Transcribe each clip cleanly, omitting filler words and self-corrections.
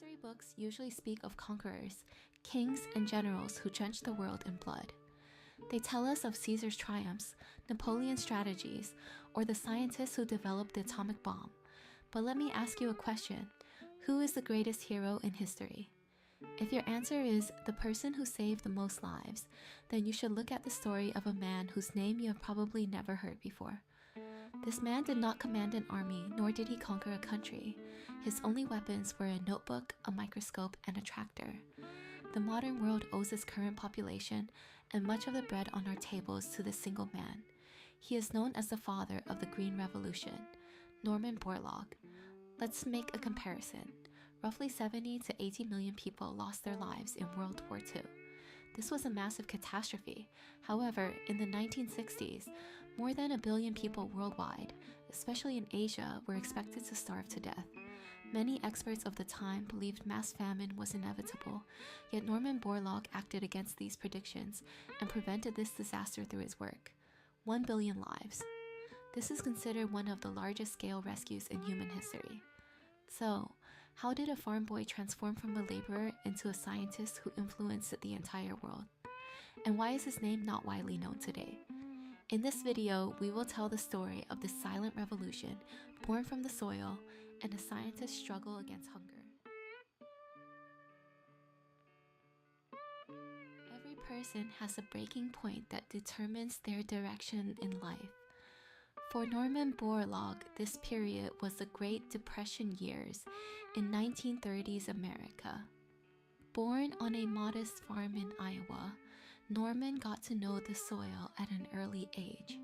History books usually speak of conquerors, kings, and generals who drenched the world in blood. They tell us of Caesar's triumphs, Napoleon's strategies, or the scientists who developed the atomic bomb. But let me ask you a question. Who is the greatest hero in history? If your answer is the person who saved the most lives, then you should look at the story of a man whose name you have probably never heard before. This man did not command an army, nor did he conquer a country. His only weapons were a notebook, a microscope, and a tractor. The modern world owes its current population and much of the bread on our tables to this single man. He is known as the father of the Green Revolution, Norman Borlaug. Let's make a comparison. Roughly 70 to 80 million people lost their lives in World War II. This was a massive catastrophe. However, in the 1960s, more than 1 billion people worldwide, especially in Asia, were expected to starve to death. Many experts of the time believed mass famine was inevitable, yet Norman Borlaug acted against these predictions and prevented this disaster through his work. 1 billion lives. This is considered one of the largest scale rescues in human history. So, how did a farm boy transform from a laborer into a scientist who influenced the entire world? And why is his name not widely known today? In this video, we will tell the story of the silent revolution born from the soil and a scientist's struggle against hunger. Every person has a breaking point that determines their direction in life. For Norman Borlaug, this period was the Great Depression years in 1930s America. Born on a modest farm in Iowa, Norman got to know the soil at an early age.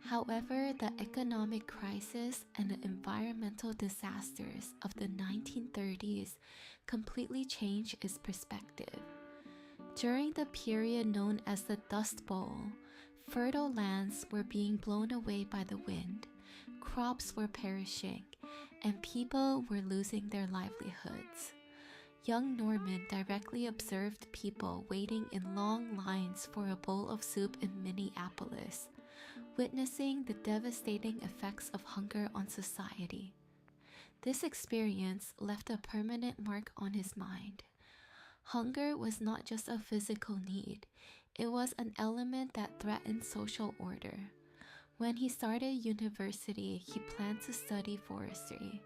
However, the economic crisis and the environmental disasters of the 1930s completely changed his perspective. During the period known as the Dust Bowl, fertile lands were being blown away by the wind, crops were perishing, and people were losing their livelihoods. Young Norman directly observed people waiting in long lines for a bowl of soup in Minneapolis, witnessing the devastating effects of hunger on society. This experience left a permanent mark on his mind. Hunger was not just a physical need, it was an element that threatened social order. When he started university, he planned to study forestry.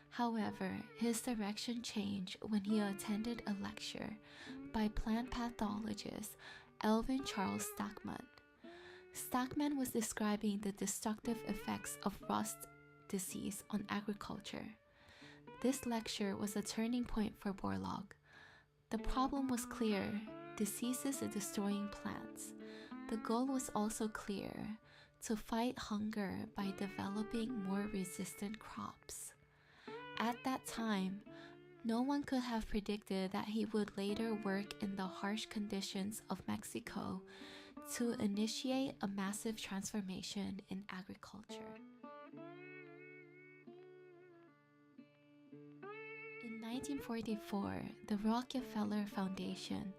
However, his direction changed when he attended a lecture by plant pathologist Elvin Charles Stackman. Stackman was describing the destructive effects of rust disease on agriculture. This lecture was a turning point for Borlaug. The problem was clear: diseases are destroying plants. The goal was also clear: to fight hunger by developing more resistant crops. At that time, no one could have predicted that he would later work in the harsh conditions of Mexico to initiate a massive transformation in agriculture. In 1944, the Rockefeller Foundation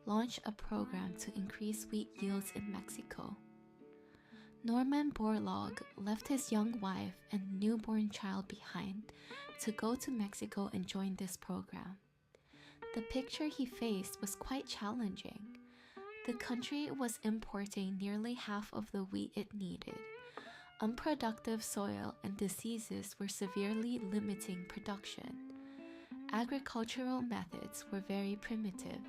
launched a program to increase wheat yields in Mexico. Norman Borlaug left his young wife and newborn child behind to go to Mexico and join this program. The picture he faced was quite challenging. The country was importing nearly half of the wheat it needed. Unproductive soil and diseases were severely limiting production. Agricultural methods were very primitive.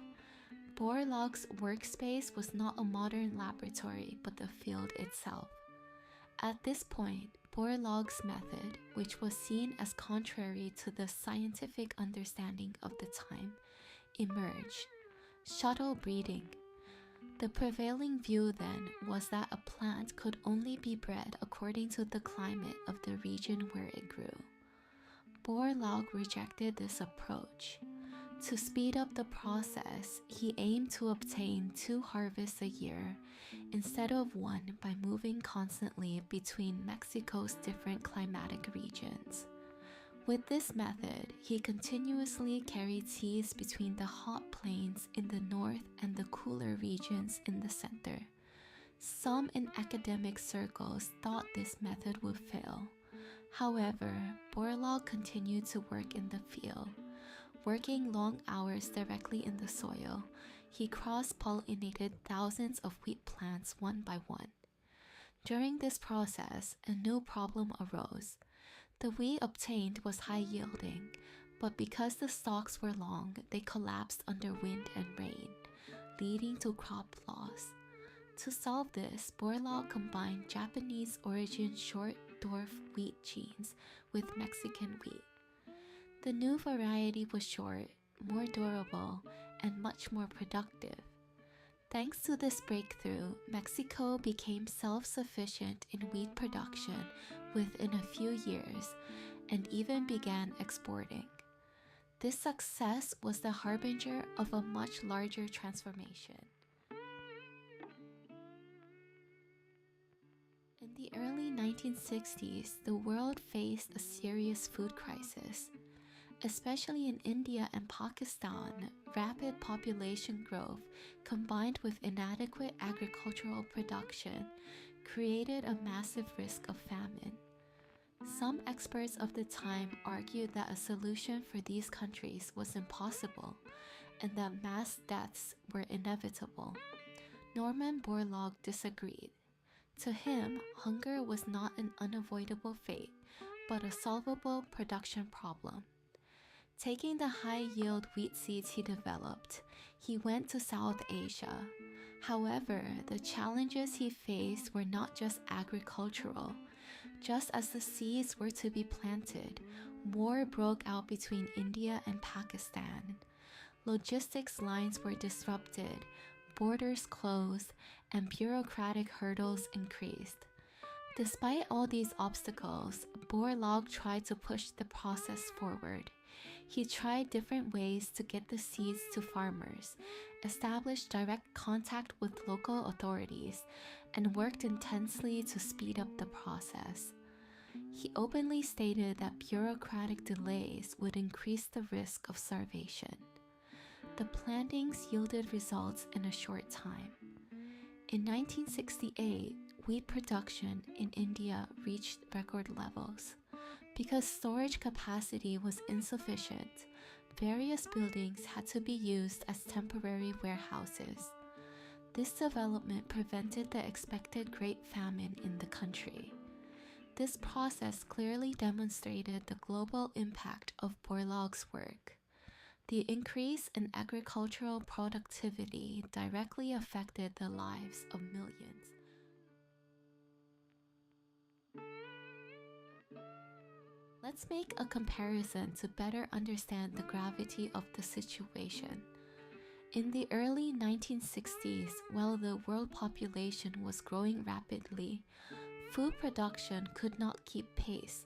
Borlaug's workspace was not a modern laboratory, but the field itself. At this point, Borlaug's method, which was seen as contrary to the scientific understanding of the time, emerged: shuttle breeding. The prevailing view then was that a plant could only be bred according to the climate of the region where it grew. Borlaug rejected this approach. To speed up the process, he aimed to obtain 2 harvests a year instead of 1 by moving constantly between Mexico's different climatic regions. With this method, he continuously carried seeds between the hot plains in the north and the cooler regions in the center. Some in academic circles thought this method would fail. However, Borlaug continued to work in the field. Working long hours directly in the soil, he cross-pollinated thousands of wheat plants one by one. During this process, a new problem arose. The wheat obtained was high-yielding, but because the stalks were long, they collapsed under wind and rain, leading to crop loss. To solve this, Borlaug combined Japanese-origin short dwarf wheat genes with Mexican wheat. The new variety was short, more durable, and much more productive. Thanks to this breakthrough, Mexico became self-sufficient in wheat production within a few years and even began exporting. This success was the harbinger of a much larger transformation. In the early 1960s, the world faced a serious food crisis. Especially in India and Pakistan, rapid population growth combined with inadequate agricultural production created a massive risk of famine. Some experts of the time argued that a solution for these countries was impossible and that mass deaths were inevitable. Norman Borlaug disagreed. To him, hunger was not an unavoidable fate, but a solvable production problem. Taking the high-yield wheat seeds he developed, he went to South Asia. However, the challenges he faced were not just agricultural. Just as the seeds were to be planted, war broke out between India and Pakistan. Logistics lines were disrupted, borders closed, and bureaucratic hurdles increased. Despite all these obstacles, Borlaug tried to push the process forward. He tried different ways to get the seeds to farmers, established direct contact with local authorities, and worked intensely to speed up the process. He openly stated that bureaucratic delays would increase the risk of starvation. The plantings yielded results in a short time. In 1968, wheat production in India reached record levels. Because storage capacity was insufficient, various buildings had to be used as temporary warehouses. This development prevented the expected Great Famine in the country. This process clearly demonstrated the global impact of Borlaug's work. The increase in agricultural productivity directly affected the lives of millions. Let's make a comparison to better understand the gravity of the situation. In the early 1960s, while the world population was growing rapidly, food production could not keep pace.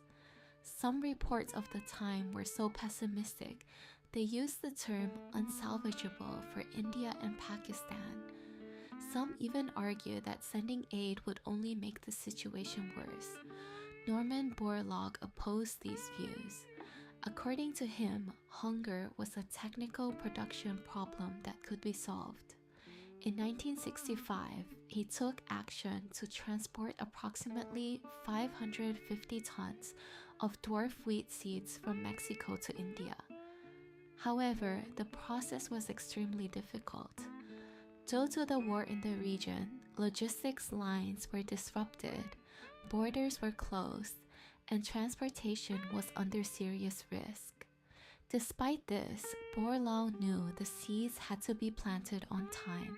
Some reports of the time were so pessimistic, they used the term unsalvageable for India and Pakistan. Some even argued that sending aid would only make the situation worse. Norman Borlaug opposed these views. According to him, hunger was a technical production problem that could be solved. In 1965, he took action to transport approximately 550 tons of dwarf wheat seeds from Mexico to India. However, the process was extremely difficult. Due to the war in the region, logistics lines were disrupted, borders were closed, and transportation was under serious risk. Despite this, Borlaug knew the seeds had to be planted on time.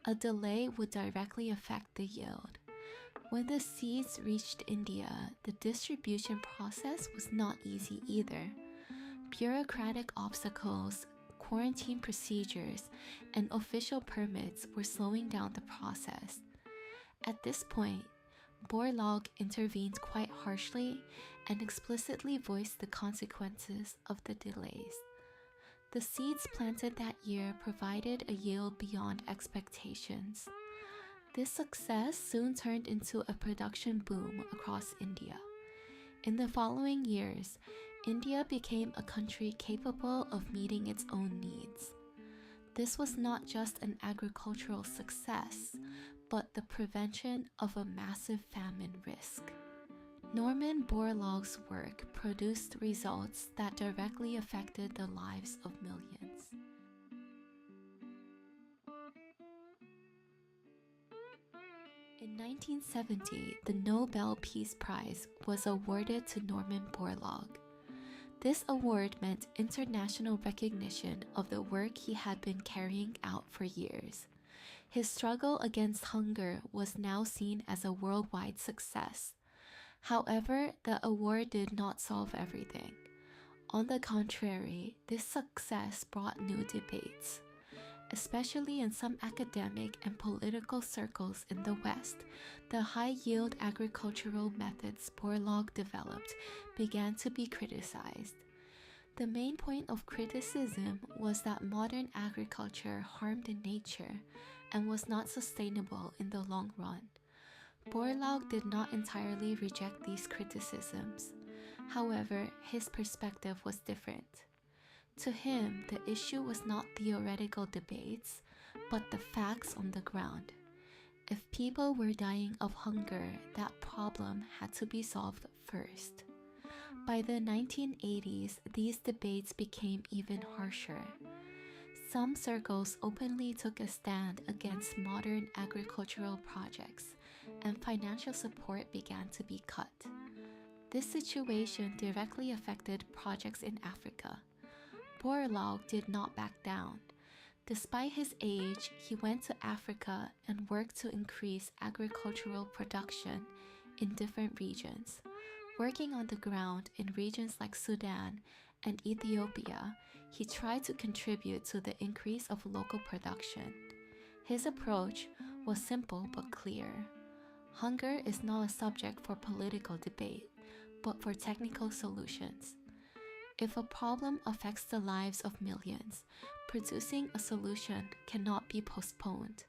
A delay would directly affect the yield. When the seeds reached India, the distribution process was not easy either. Bureaucratic obstacles, quarantine procedures, and official permits were slowing down the process. At this point, Borlaug intervened quite harshly and explicitly voiced the consequences of the delays. The seeds planted that year provided a yield beyond expectations. This success soon turned into a production boom across India. In the following years, India became a country capable of meeting its own needs. This was not just an agricultural success, but the prevention of a massive famine risk. Norman Borlaug's work produced results that directly affected the lives of millions. In 1970, the Nobel Peace Prize was awarded to Norman Borlaug. This award meant international recognition of the work he had been carrying out for years. His struggle against hunger was now seen as a worldwide success. However, the award did not solve everything. On the contrary, this success brought new debates. Especially in some academic and political circles in the West, the high-yield agricultural methods Borlaug developed began to be criticized. The main point of criticism was that modern agriculture harmed nature and was not sustainable in the long run. Borlaug did not entirely reject these criticisms. However, his perspective was different. To him, the issue was not theoretical debates, but the facts on the ground. If people were dying of hunger, that problem had to be solved first. By the 1980s, these debates became even harsher. Some circles openly took a stand against modern agricultural projects, and financial support began to be cut. This situation directly affected projects in Africa. Borlaug did not back down. Despite his age, he went to Africa and worked to increase agricultural production in different regions. Working on the ground in regions like Sudan and Ethiopia, he tried to contribute to the increase of local production. His approach was simple but clear. Hunger is not a subject for political debate, but for technical solutions. If a problem affects the lives of millions, producing a solution cannot be postponed.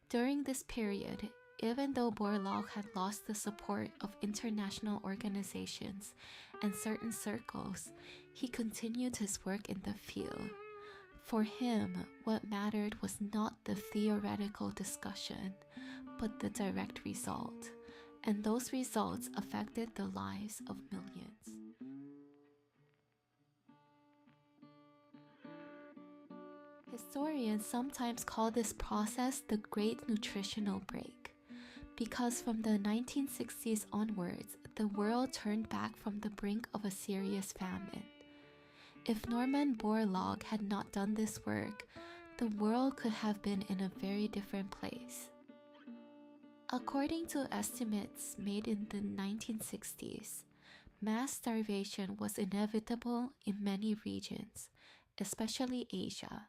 During this period, even though Borlaug had lost the support of international organizations and certain circles, he continued his work in the field. For him, what mattered was not the theoretical discussion, but the direct result, and those results affected the lives of millions. Historians sometimes call this process the Great Nutritional Break, because from the 1960s onwards, the world turned back from the brink of a serious famine. If Norman Borlaug had not done this work, the world could have been in a very different place. According to estimates made in the 1960s, mass starvation was inevitable in many regions, especially Asia.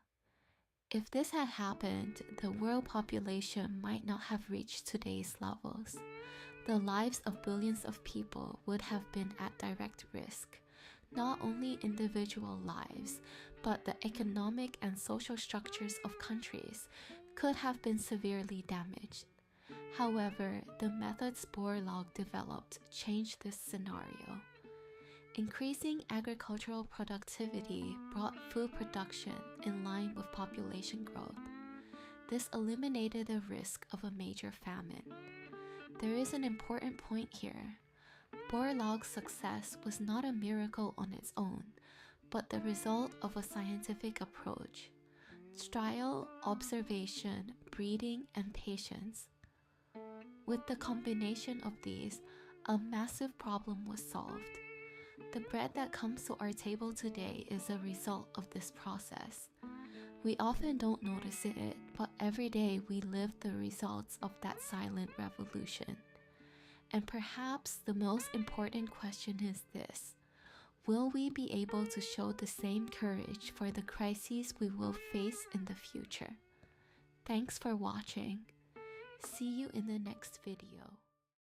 If this had happened, the world population might not have reached today's levels. The lives of billions of people would have been at direct risk. Not only individual lives, but the economic and social structures of countries could have been severely damaged. However, the methods Borlaug developed changed this scenario. Increasing agricultural productivity brought food production in line with population growth. This eliminated the risk of a major famine. There is an important point here. Borlaug's success was not a miracle on its own, but the result of a scientific approach. Trial, observation, breeding, and patience. With the combination of these, a massive problem was solved. The bread that comes to our table today is a result of this process. We often don't notice it, but every day we live the results of that silent revolution. And perhaps the most important question is this: will we be able to show the same courage for the crises we will face in the future? Thanks for watching. See you in the next video.